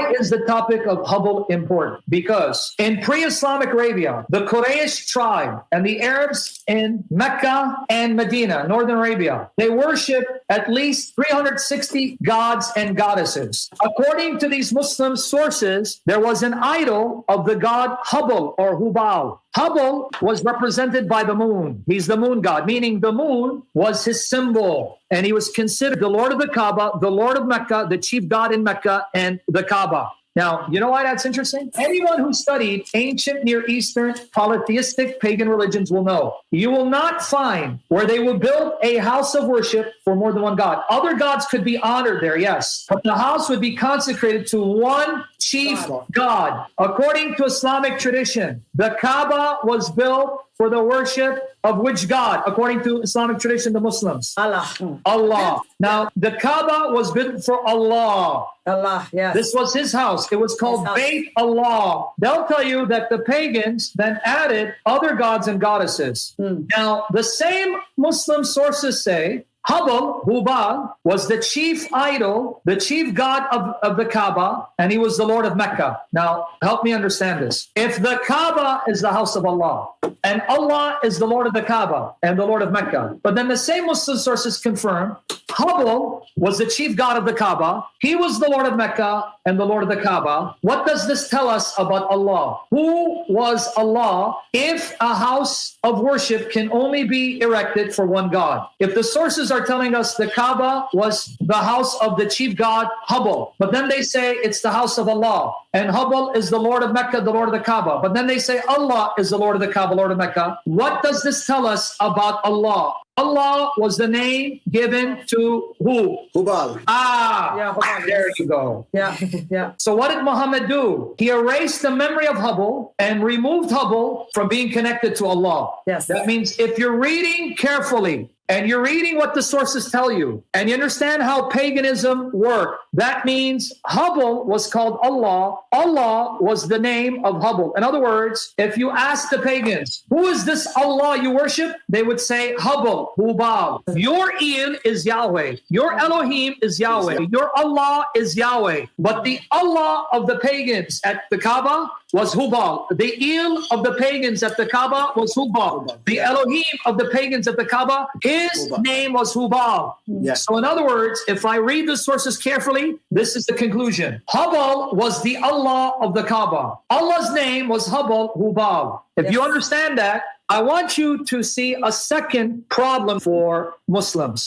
Why is the topic of Hubble important? Because in pre-Islamic Arabia, the Quraysh tribe and the Arabs in Mecca and Medina, Northern Arabia, they worship at least 360 gods and goddesses. According to these Muslim sources, there was an idol of the god Hubble or Hubal. Hubble was represented by the moon. He's the moon god, meaning the moon was his symbol. And he was considered the Lord of the Kaaba, the Lord of Mecca, the chief god in Mecca, and the Kaaba. Now, you know why that's interesting? Anyone who studied ancient Near Eastern polytheistic pagan religions will know. You will not find where they will build a house of worship for more than one god. Other gods could be honored there, yes, but the house would be consecrated to one chief god. According to Islamic tradition, the Kaaba was built for the worship of which God? According to Islamic tradition, the Muslims. Allah. Now, the Kaaba was built for Allah. Allah, yes. This was his house. It was called Bayt Allah. They'll tell you that the pagans then added other gods and goddesses. Now, the same Muslim sources say Hubal, Hubal, was the chief idol, the chief god of the Kaaba, and he was the Lord of Mecca. Now, help me understand this. If the Kaaba is the house of Allah, and Allah is the Lord of the Kaaba and the Lord of Mecca, but then the same Muslim sources confirm Hubal was the chief god of the Kaaba, he was the Lord of Mecca and the Lord of the Kaaba. What does this tell us about Allah? Who was Allah if a house of worship can only be erected for one God? If the sources are telling us the Kaaba was the house of the chief god Hubal, but then they say it's the house of Allah, and Hubal is the Lord of Mecca, the Lord of the Kaaba, but then they say Allah is the Lord of the Kaaba, Lord of Mecca. What does this tell us about Allah? Allah was the name given to who? Hubal. Hubal, there you go. Yeah. So what did Muhammad do? He erased the memory of Hubal and removed Hubal from being connected to Allah. Yes. That means if you're reading carefully, and you're reading what the sources tell you, and you understand how paganism worked, that means Hubal was called Allah. Allah was the name of Hubal. In other words, if you ask the pagans, who is this Allah you worship? They would say Hubal, Hubal. Your El is Yahweh. Your Elohim is Yahweh. Your Allah is Yahweh. But the Allah of the pagans at the Kaaba was Hubal. The El of the pagans at the Kaaba was Hubal. The Elohim of the pagans at the Kaaba, his name was Hubal. Yes. So in other words, if I read the sources carefully, this is the conclusion. Hubal was the Allah of the Kaaba. Allah's name was Hubal, Hubal. If you understand that, I want you to see a second problem for Muslims.